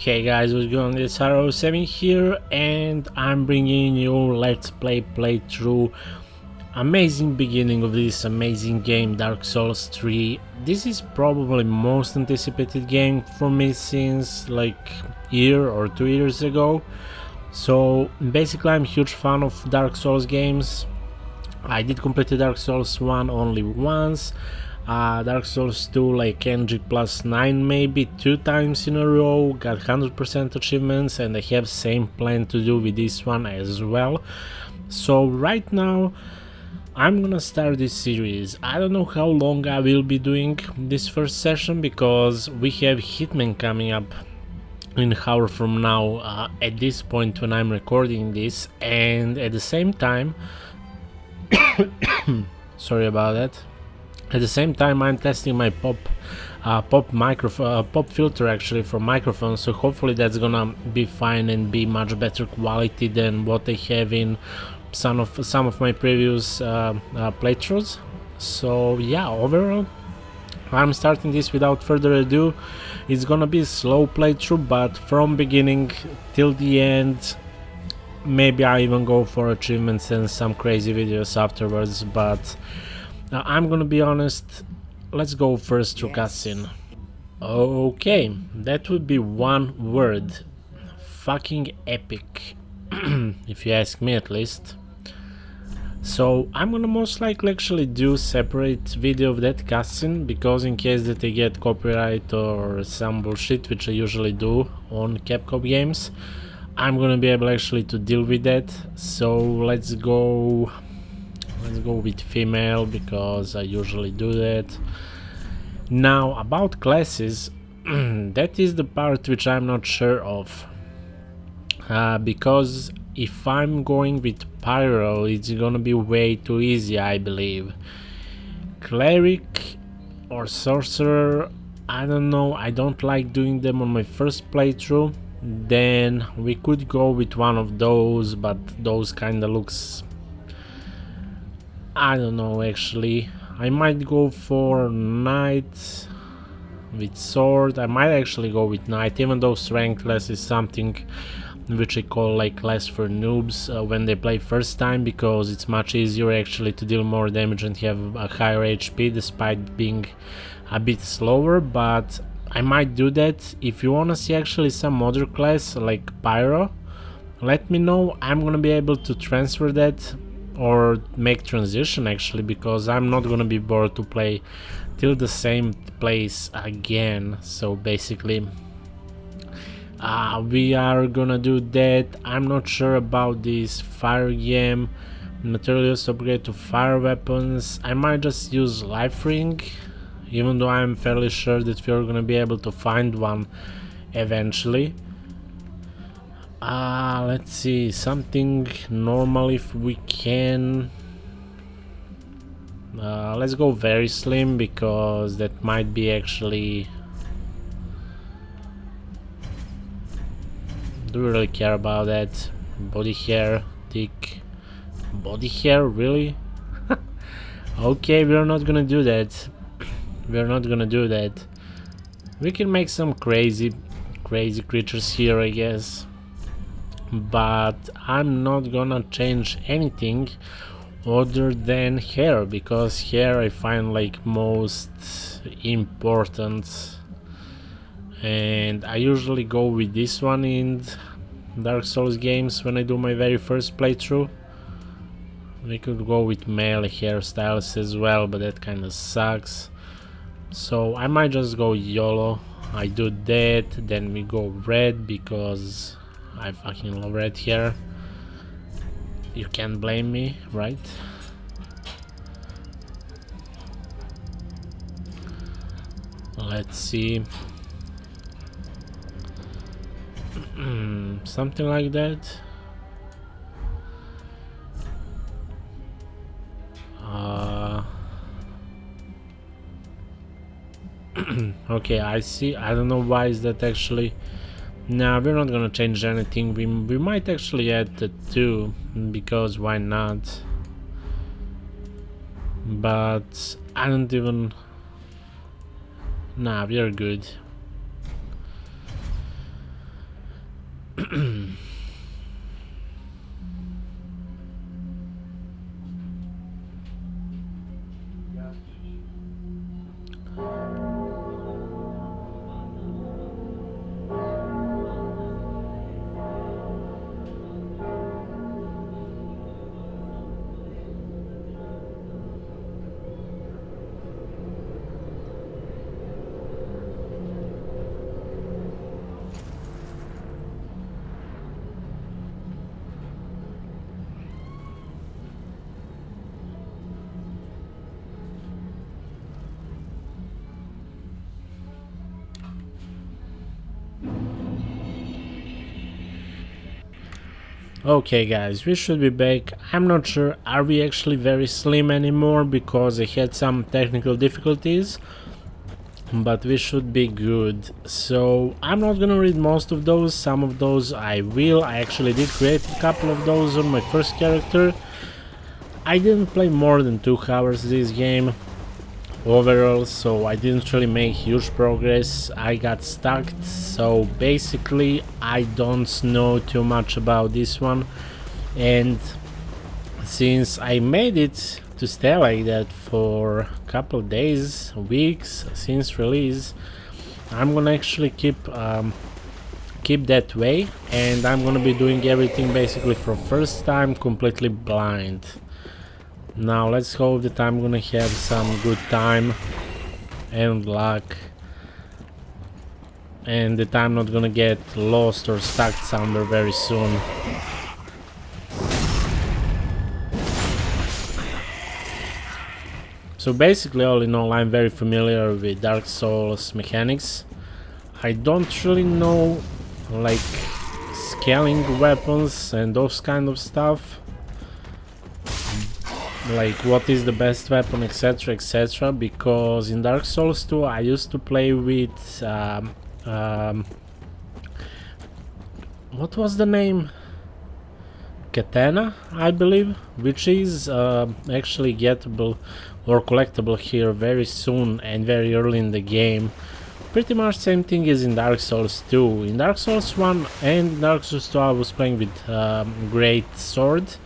Hey guys, what's going on? It's R07 here and I'm bringing you Let's Play playthrough. Amazing beginning of this amazing game, Dark Souls 3. This is probably most anticipated game for me since like year or 2 years ago. So basically I'm a huge fan of Dark Souls games. I did complete Dark Souls 1 only once. Dark Souls 2 like NG plus 9 maybe 2 times in a row, got 100% achievements, and I have same plan to do with this one as well. So right now I'm gonna start this series. I don't know how long I will be doing this first session because we have Hitman coming up in an hour from now at this point when I'm recording this, and at the same time sorry about that. At the same time, I'm testing my pop filter actually for microphone, so hopefully that's gonna be fine and be much better quality than what I have in some of my previous playthroughs. So yeah, overall, I'm starting this without further ado. It's gonna be a slow playthrough, but from beginning till the end. Maybe I even go for achievements and some crazy videos afterwards, but I'm gonna be honest, let's go first to cutscene. Okay, that would be one word. Fucking epic, if you ask me at least. So I'm gonna most likely actually do separate video of that cutscene, because in case that I get copyright or some bullshit, which I usually do on Capcom games, I'm gonna be able actually to deal with that. So let's go with female, because I usually do that. Now about classes, that is the part which I'm not sure of, because if I'm going with pyro, it's gonna be way too easy, I believe. Cleric or sorcerer, I don't know, I don't like doing them on my first playthrough. Then we could go with one of those, but those kinda looks, I don't know actually. I might go for knight with sword. I might actually go with knight, even though strength class is something which I call like class for noobs when they play first time, because it's much easier actually to deal more damage and have a higher HP despite being a bit slower. But I might do that. If you wanna see actually some other class like pyro, let me know. I'm gonna be able to transfer that or make transition actually, because I'm not gonna be bored to play till the same place again. So basically we are gonna do that. I'm not sure about this fire game materials upgrade to fire weapons. I might just use life ring, even though I'm fairly sure that we're gonna be able to find one eventually. Let's see, something normal if we can. Let's go very slim, because that might be actually. Do we really care about that? Body hair, thick. Body hair, really? Okay, we're not gonna do that. We're not gonna do that. We can make some crazy creatures here, I guess, but I'm not gonna change anything other than hair, because hair I find like most important, and I usually go with this one in Dark Souls games when I do my very first playthrough. We could go with male hairstyles as well, but that kinda sucks. So I might just go YOLO. I do that, then we go red, because I fucking love red hair. You can't blame me, right? Let's see. Something like that. Okay, I see. I don't know why is that actually. Nah, we're not gonna change anything. We might actually add the 2, because why not? But I don't even. Nah, we're good. Okay guys, we should be back. I'm not sure, are we actually very slim anymore because I had some technical difficulties, but we should be good. So I'm not gonna read most of those, some of those I will. I actually did create a couple of those on my first character. I didn't play more than 2 hours this game overall, so I didn't really make huge progress. I got stuck, so basically I don't know too much about this one, and since I made it to stay like that for a couple of days, weeks since release, I'm gonna actually keep that way, and I'm gonna be doing everything basically for first time completely blind. Now let's hope that I'm gonna have some good time and luck, and that I'm not gonna get lost or stuck somewhere very soon. So basically, all in all, I'm very familiar with Dark Souls mechanics. I don't really know like scaling weapons and those kind of stuff, like what is the best weapon, etc, etc, because in Dark Souls 2 I used to play with what was the name? Katana, I believe, which is actually gettable or collectible here very soon and very early in the game. Pretty much same thing as in Dark Souls 2. In Dark Souls 1 and Dark Souls 2 I was playing with Great Sword,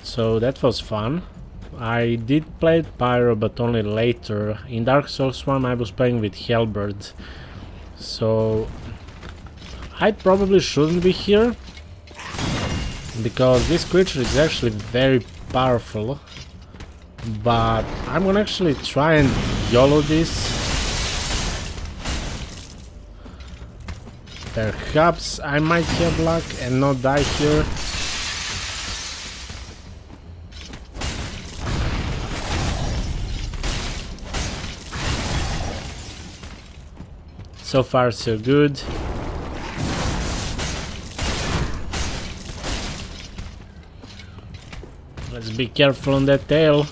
so that was fun. I did play Pyro, but only later. In Dark Souls 1 I was playing with Halberd, so I probably shouldn't be here, because this creature is actually very powerful, but I'm gonna actually try and YOLO this. Perhaps I might have luck and not die here. So far so good. Let's be careful on that tail.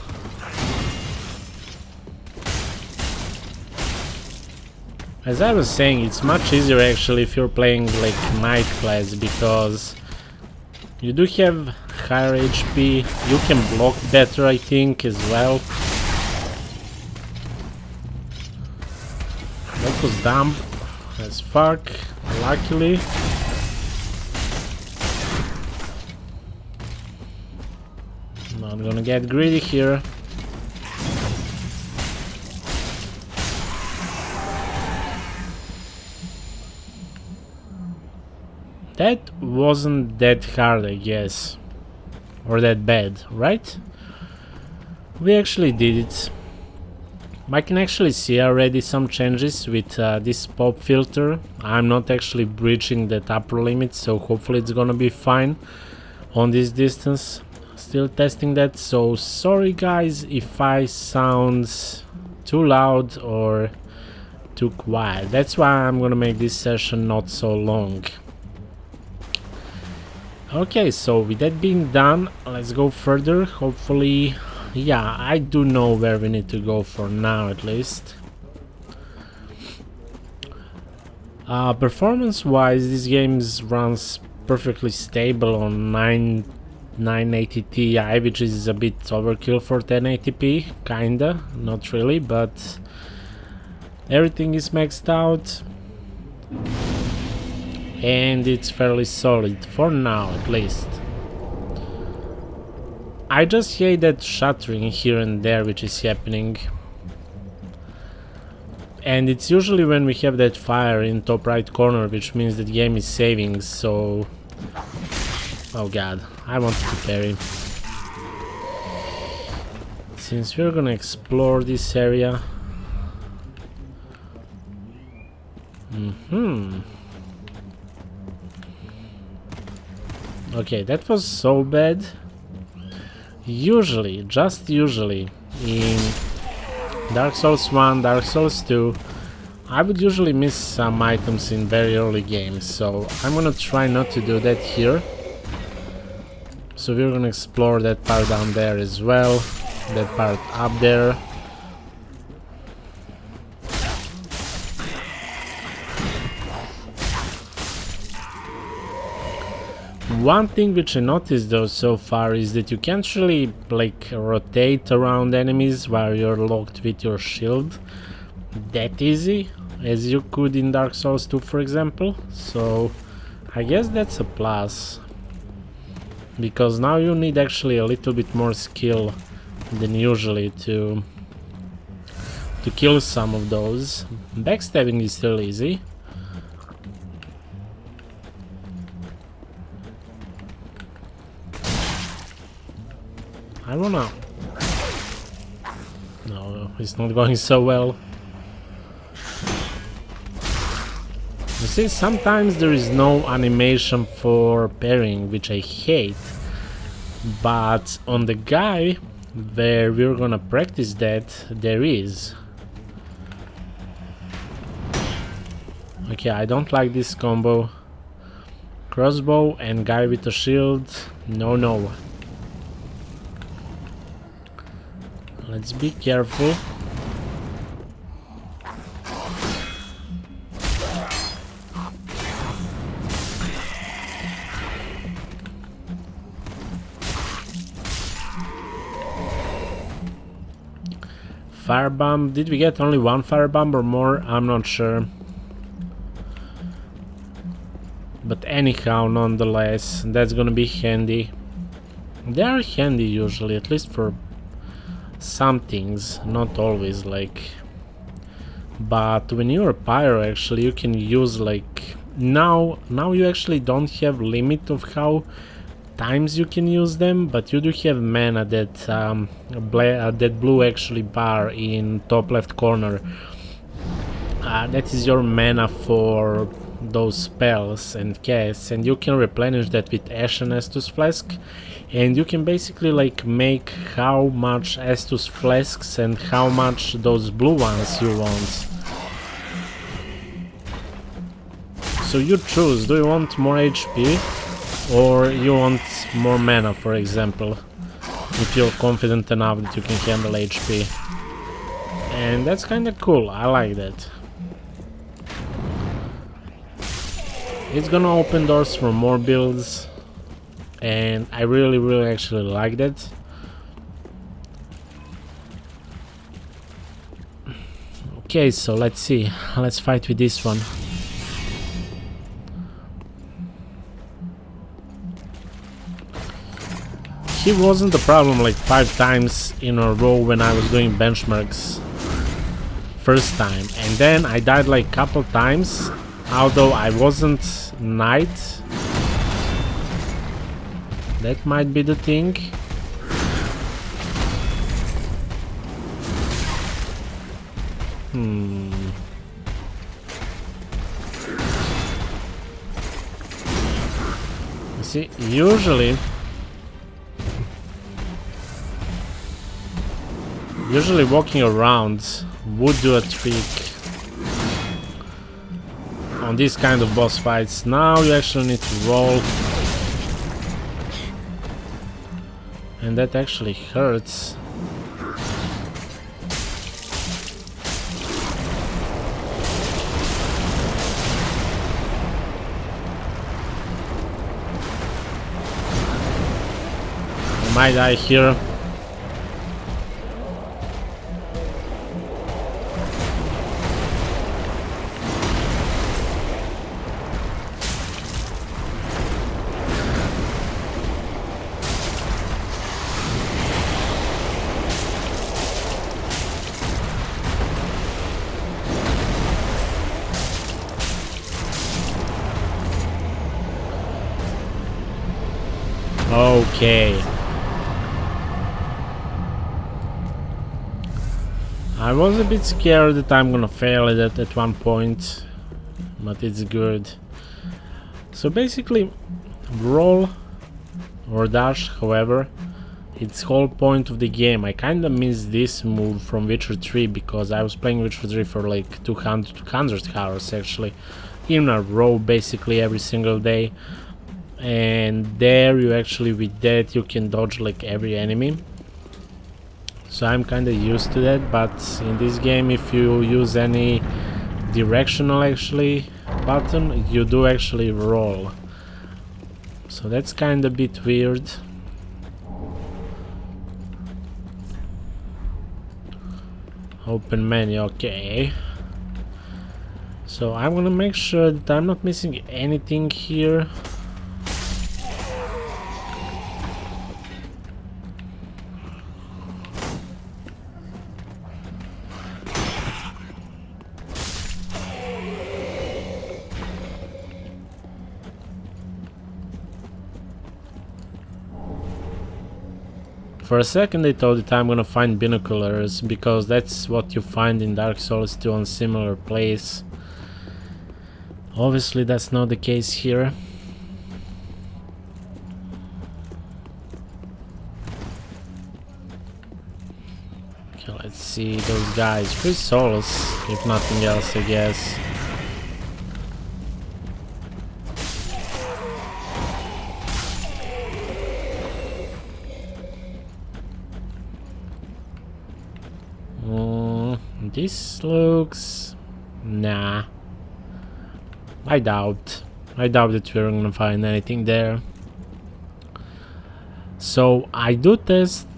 As I was saying, it's much easier actually if you're playing like Knight class, because you do have higher HP, you can block better I think as well. That was dumb as fuck, luckily. Not gonna get greedy here. That wasn't that hard, I guess, or that bad, right? We actually did it. I can actually see already some changes with this pop filter. I'm not actually breaching that upper limit, so hopefully it's gonna be fine on this distance. Still testing that, so sorry guys if I sound too loud or too quiet. That's why I'm gonna make this session not so long. Okay, so with that being done, let's go further. Hopefully, yeah, I do know where we need to go for now at least. Performance wise, this game runs perfectly stable on 980 Ti, which is a bit overkill for 1080p, kinda, not really, but everything is maxed out and it's fairly solid for now at least. I just hate that shuttering here and there which is happening, and it's usually when we have that fire in top right corner, which means that the game is saving. So oh god, I wanted to parry. Since we're gonna explore this area. Okay, that was so bad. Usually, just usually, in Dark Souls 1, Dark Souls 2, I would usually miss some items in very early games, so I'm gonna try not to do that here. So we're gonna explore that part down there as well, that part up there. One thing which I noticed though so far is that you can't really like rotate around enemies while you're locked with your shield that easy as you could in Dark Souls 2, for example. So I guess that's a plus, because now you need actually a little bit more skill than usually to kill some of those. Backstabbing is still easy. I wanna... No, it's not going so well. You see, sometimes there is no animation for parrying, which I hate. But on the guy where we're gonna practice that, there is. Okay, I don't like this combo. Crossbow and guy with a shield. No, no. Let's be careful. Firebomb. Did we get only one firebomb or more? I'm not sure. But anyhow, nonetheless, that's gonna be handy. They are handy usually, at least for some things, not always, like. But when you're a pyro, actually, you can use like now you actually don't have limit of how times you can use them, but you do have mana that that blue actually bar in top left corner. That is your mana for those spells and casts, and you can replenish that with Ash and Estus Flask, and you can basically like make how much Estus Flasks and how much those blue ones you want. So you choose, do you want more HP or you want more mana, for example, if you're confident enough that you can handle HP. And that's kinda cool, I like that. It's gonna open doors for more builds, and I really actually like that. Okay, so let's see, let's fight with this one. He wasn't a problem like 5 times in a row when I was doing benchmarks first time, and then I died like couple times, although I wasn't knight. That might be the thing. You see, usually walking around would do a trick on these kind of boss fights. Now you actually need to roll, and that actually hurts. I might die here. Okay. I was a bit scared that I'm gonna fail it at one point, but it's good. So basically, roll or dash, however, it's whole point of the game. I kinda missed this move from Witcher 3 because I was playing Witcher 3 for like 200 hours actually, in a row basically every single day. and there you actually, with that, you can dodge like every enemy. So I'm kind of used to that, but in this game, if you use any directional actually button, you do actually roll. So that's kind of a bit weird. Open menu, okay. So I'm gonna make sure that I'm not missing anything here. For a second I thought that I'm gonna find binoculars, because that's what you find in Dark Souls 2 on similar place. Obviously that's not the case here. Okay, let's see those guys. 3 souls, if nothing else, I guess. This looks... nah. I doubt that we're gonna find anything there. So I do test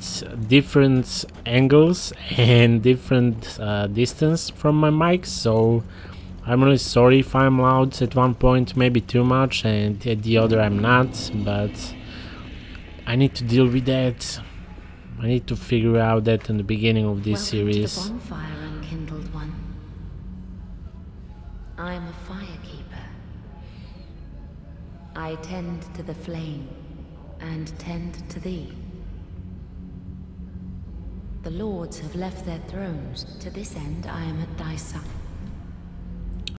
different angles and different distance from my mic, so I'm really sorry if I'm loud at one point, maybe too much, and at the other I'm not, but I need to deal with that. I need to figure out that in the beginning of this series. To the bonfire, unkindled one. I am a firekeeper. I tend to the flame and tend to thee. The lords have left their thrones. To this end, I am at thy side.